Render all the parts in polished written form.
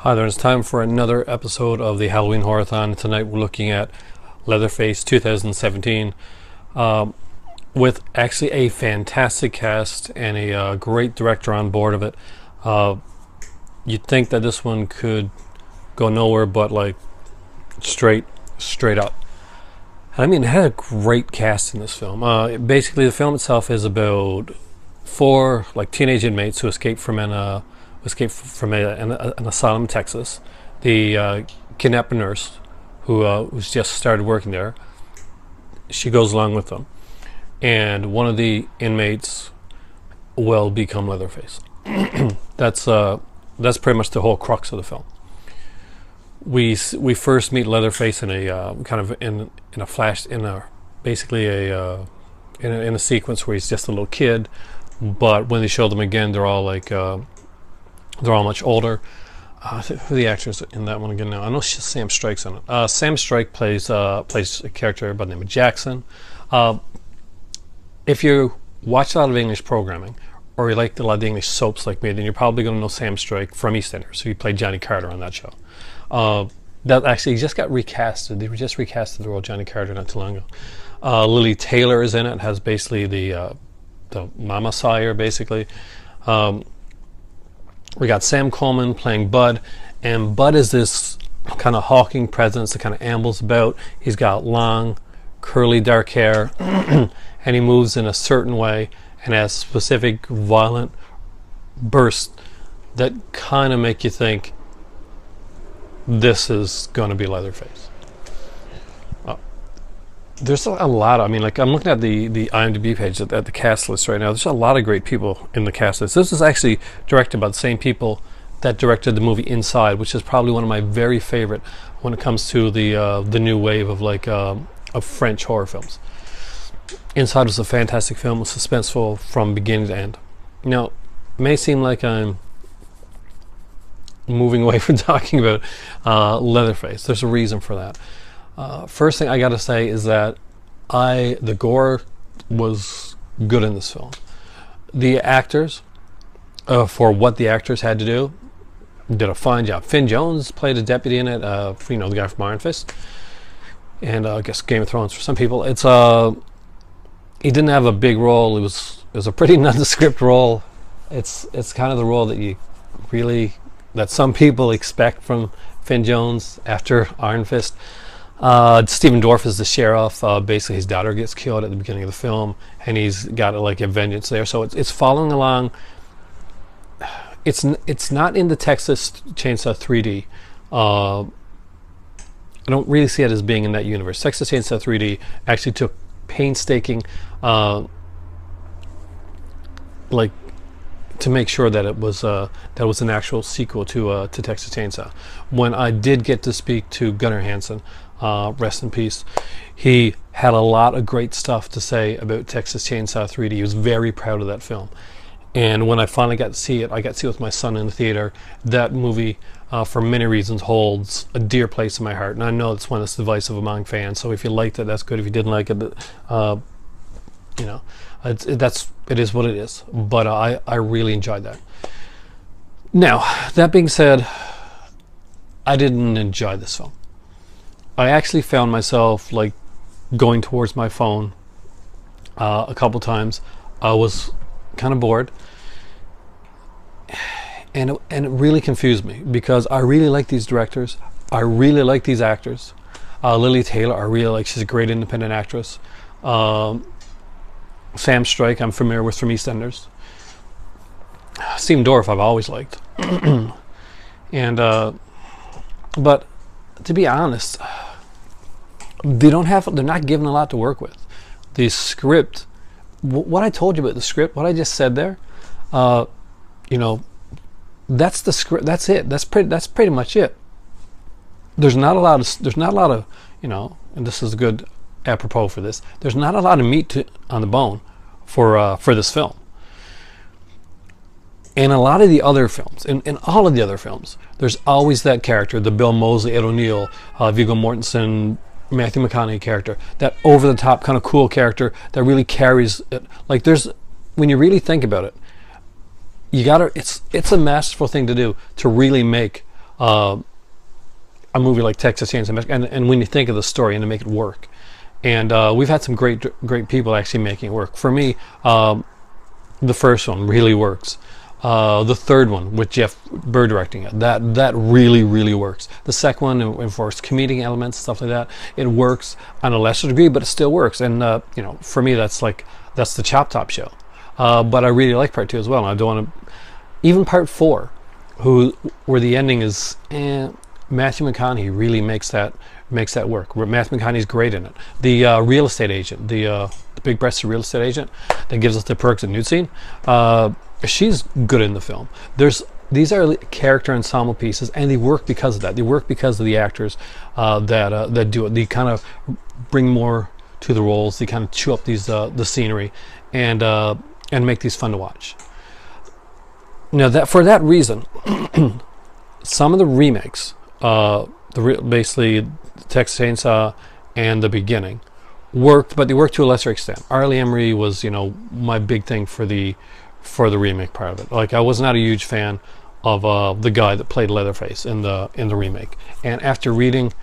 Hi there, it's time for another episode of the Halloween Horrorthon. Tonight we're looking at Leatherface 2017 with actually a fantastic cast and a great director on board of it. You'd think that this one could go nowhere but like straight up. I mean, it had a great cast in this film. Basically, the film itself is about four teenage inmates who escaped from an asylum in Texas. The kidnapped nurse who's just started working there, she goes along with them, and one of the inmates will become Leatherface. That's pretty much the whole crux of the film. We first meet Leatherface in a in a sequence where he's just a little kid, but when they show them again, they're all much older. Who are the actors in that one again now? I know Sam Strike's in it. Sam Strike plays a character by the name of Jackson. If you watch a lot of English programming, or you like a lot of the English soaps like me, then you're probably going to know Sam Strike from EastEnders. So he played Johnny Carter on that show. That actually just got recasted. They just recasted the role of Johnny Carter not too long ago. Lily Taylor is in it. Has basically the mama sire, basically. We got Sam Coleman playing Bud, and Bud is this kind of hawking presence that kind of ambles about. He's got long, curly, dark hair, and he moves in a certain way and has specific violent bursts that kind of make you think this is going to be Leatherface. There's a lot of, I'm looking at the IMDb page at the cast list right now. There's a lot of great people in the cast list. This is actually directed by the same people that directed the movie Inside, which is probably one of my very favorite when it comes to the new wave of French horror films. Inside was a fantastic film. It was suspenseful from beginning to end. Now, it may seem like I'm moving away from talking about Leatherface. There's a reason for that. First thing I gotta say is that the gore was good in this film. The actors, for what the actors had to do, did a fine job. Finn Jones played a deputy in it, the guy from Iron Fist, and I guess Game of Thrones for some people. He didn't have a big role. It was a pretty nondescript role. It's kind of the role that some people expect from Finn Jones after Iron Fist. Stephen Dorff is the sheriff. Basically, his daughter gets killed at the beginning of the film, and he's got a vengeance there. So it's following along. It's not in the Texas Chainsaw 3D. I don't really see it as being in that universe. Texas Chainsaw 3D actually took painstaking, to make sure that it was an actual sequel to Texas Chainsaw. When I did get to speak to Gunnar Hansen, rest in peace, he had a lot of great stuff to say about Texas Chainsaw 3D. He was very proud of that film. And when I finally got to see it, I got to see it with my son in the theater. That movie, for many reasons, holds a dear place in my heart. And I know it's one that's divisive among fans. So if you liked it, that's good. If you didn't like it, it is what it is. But I really enjoyed that. Now, that being said, I didn't enjoy this film. I actually found myself going towards my phone a couple times. I was kind of bored, and it really confused me because I really like these directors. I really like these actors. Lily Taylor, I really like. She's a great independent actress. Sam Strike, I'm familiar with from EastEnders. Stephen Dorff, I've always liked. And but to be honest, they're not given a lot to work with. The script, what I told you about the script, what I just said there, that's the script. That's it. That's pretty much it. There's not a lot of, and this is a good apropos for this. There's not a lot of meat on the bone for this film. In a lot of the other films, in all of the other films, there's always that character, the Bill Moseley, Ed O'Neill, Viggo Mortensen, Matthew McConaughey character, that over-the-top kind of cool character that really carries it. When you really think about it, it's a masterful thing to do to really make a movie like Texas Chainsaw Massacre, and when you think of the story and to make it work. And we've had some great people actually making it work. For me, the first one really works. The third one with Jeff Burr directing it, that really works. The second one, and for its comedic elements, stuff like that, it works on a lesser degree, but it still works. And you know, for me, that's the Chop Top show. But I really like part 2 as well. And I don't want to, even part 4, where the ending is, Matthew McConaughey really makes that work. Matthew McConaughey's great in it. The real estate agent, the big-breasted real estate agent that gives us the perks and nude scene, she's good in the film. These are character ensemble pieces, and they work because of that. They work because of the actors that do it. They kind of bring more to the roles. They kind of chew up the scenery and make these fun to watch. Now, for that reason, some of the remakes, basically Texas Chainsaw and The Beginning, worked, but they worked to a lesser extent. Arlie Emery was, my big thing for the remake part of it. Like, I was not a huge fan of the guy that played Leatherface in the remake. And after reading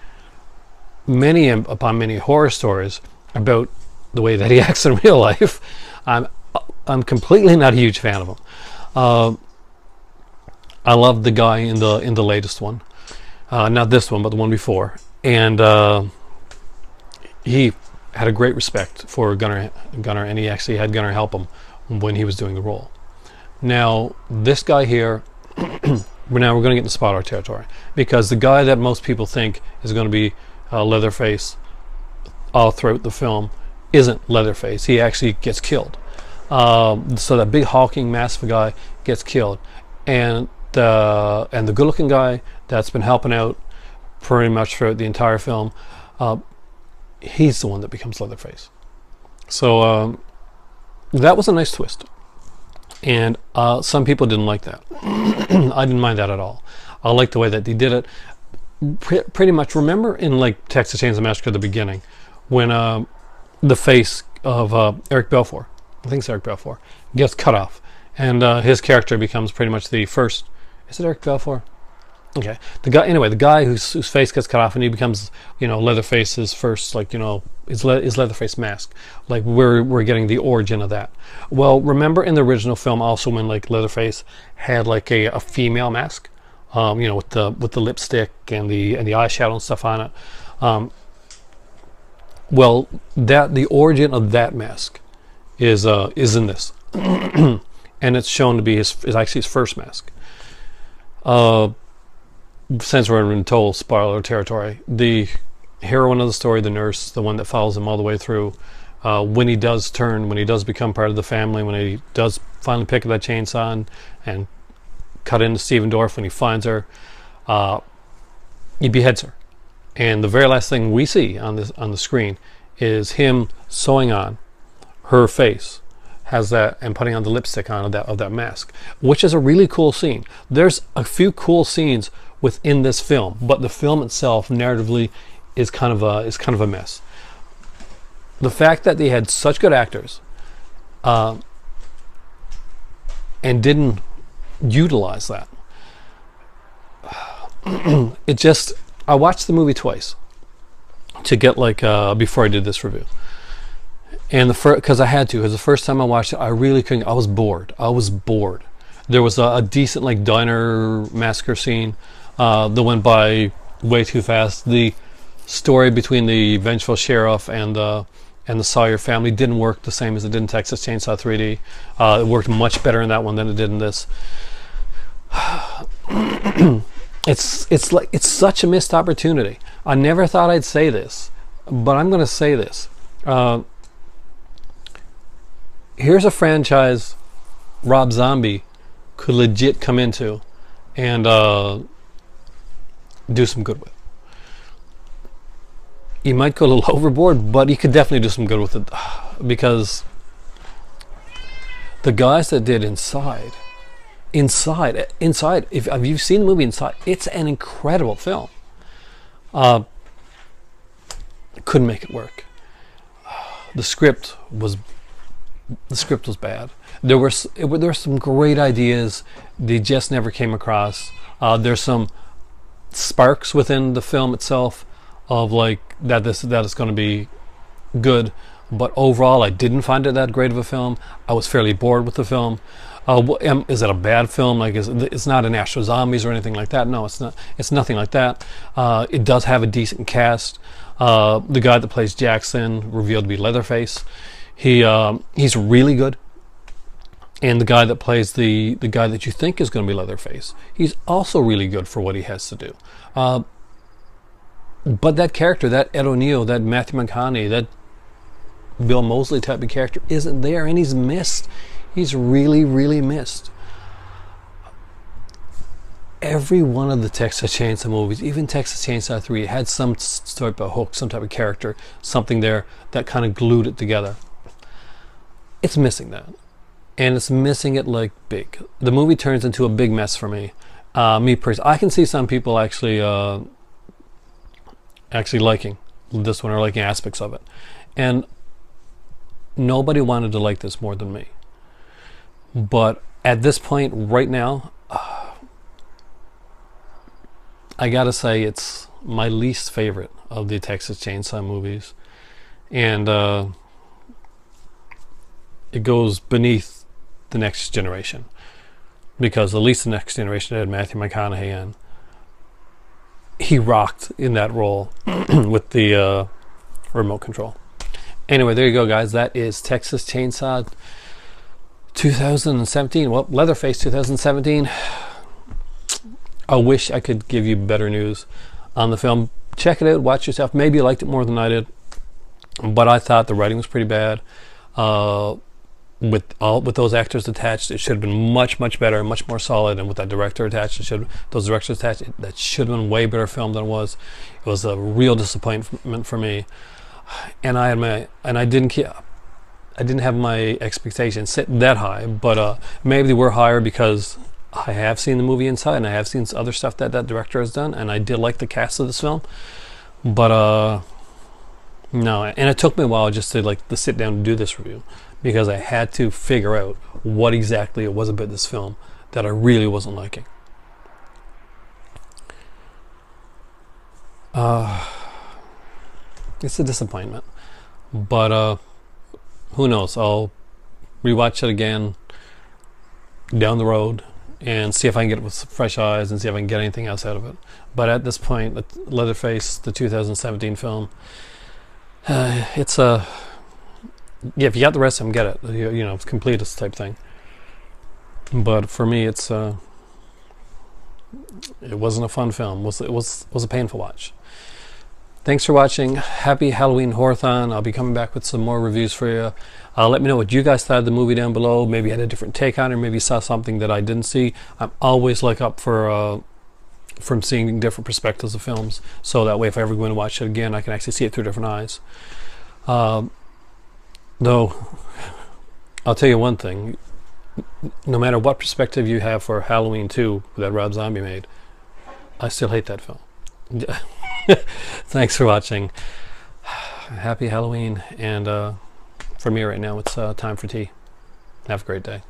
many horror stories about the way that he acts in real life, I'm completely not a huge fan of him. I loved the guy in the latest one, not this one, but the one before, and he had a great respect for Gunnar, and he actually had Gunnar help him when he was doing the role. Now, this guy here, we're going to get into spoiler territory, because the guy that most people think is going to be Leatherface all throughout the film isn't Leatherface. He actually gets killed. So that big hulking, massive guy gets killed, and the good-looking guy that's been helping out pretty much throughout the entire film, he's the one that becomes Leatherface. So that was a nice twist, and some people didn't like that. I didn't mind that at all. I liked the way that they did it. Pretty much, remember in like Texas Chainsaw Massacre at the beginning, when the face of Eric Balfour, I think it's Eric Balfour, gets cut off, and his character becomes pretty much the first. Is it Eric Balfour? Okay, the guy whose face gets cut off, and he becomes, Leatherface's first, his Leatherface mask. Like, we're getting the origin of that. Well, remember in the original film also when Leatherface had a female mask, with the lipstick and the eyeshadow and stuff on it. Well, the origin of that mask is in this, and it's shown to be actually his first mask. Since we're in total spoiler territory, the heroine of the story, the nurse, the one that follows him all the way through, when he does become part of the family, when he does finally pick up that chainsaw and cut into Stephen Dorff, when he finds her, he beheads her. And the very last thing we see on the screen is him sewing on her face, has that, and putting on the lipstick of that mask, which is a really cool scene. There's a few cool scenes within this film, but the film itself narratively is kind of a mess. The fact that they had such good actors and didn't utilize that, I watched the movie twice to get before I did this review. And because I had to, because the first time I watched it, I really couldn't. I was bored. There was a decent diner massacre scene that went by way too fast. The story between the vengeful sheriff and the Sawyer family didn't work the same as it did in Texas Chainsaw 3D. It worked much better in that one than it did in this. It's such a missed opportunity. I never thought I'd say this, but I'm going to say this. Here's a franchise Rob Zombie could legit come into and do some good with. He might go a little overboard, but he could definitely do some good with it, because the guys that did Inside, if you've seen the movie Inside, it's an incredible film. Couldn't make it work. The script was bad. There were some great ideas. They just never came across. There's some sparks within the film itself of like that is going to be good, but overall I didn't find it that great of a film. I was fairly bored with the film. Is it a bad film? Like, it's not an Astro Zombies or anything like that. No, it's not. It's nothing like that. It does have a decent cast. The guy that plays Jackson, revealed to be Leatherface, he's really good. And the guy that plays the guy that you think is going to be Leatherface, he's also really good for what he has to do. But that character, that Ed O'Neill, that Matthew McConaughey, that Bill Moseley type of character isn't there, and he's missed. He's really, really missed. Every one of the Texas Chainsaw movies, even Texas Chainsaw 3, had some type of hook, some type of character, something there that kind of glued it together. It's missing that. And it's missing it like big. The movie turns into a big mess for me. Me personally, I can see some people actually liking this one or liking aspects of it. And nobody wanted to like this more than me. But at this point, right now, I gotta say it's my least favorite of the Texas Chainsaw movies. And it goes beneath the Next Generation. Because at least the Next Generation had Matthew McConaughey in. He rocked in that role with the remote control. Anyway, there you go, guys. That is Texas Chainsaw 2017. Well, Leatherface 2017. I wish I could give you better news on the film. Check it out. Watch yourself. Maybe you liked it more than I did. But I thought the writing was pretty bad. With those actors attached, it should have been much, much better, much more solid. And with that director attached, those directors attached, that should have been a way better film than it was. It was a real disappointment for me. And I didn't have my expectations set that high, but maybe they were higher because I have seen the movie inside and I have seen other stuff that director has done, and I did like the cast of this film. But no, and it took me a while just to sit down and do this review, because I had to figure out what exactly it was about this film that I really wasn't liking. It's a disappointment, but who knows? I'll rewatch it again down the road and see if I can get it with fresh eyes and see if I can get anything else out of it. But at this point, Leatherface, the 2017 film, it's a if you got the rest of them, get it. You know, it's completist type thing. But for me, it wasn't a fun film. It was a painful watch. Thanks for watching. Happy Halloween Horrorthon. I'll be coming back with some more reviews for you. Let me know what you guys thought of the movie down below. Maybe you had a different take on it, or maybe you saw something that I didn't see. I'm always up for from seeing different perspectives of films, so that way if I ever go in and watch it again, I can actually see it through different eyes. Though, I'll tell you one thing. No matter what perspective you have for Halloween 2 that Rob Zombie made, I still hate that film. Thanks for watching. Happy Halloween, and for me right now, it's time for tea. Have a great day.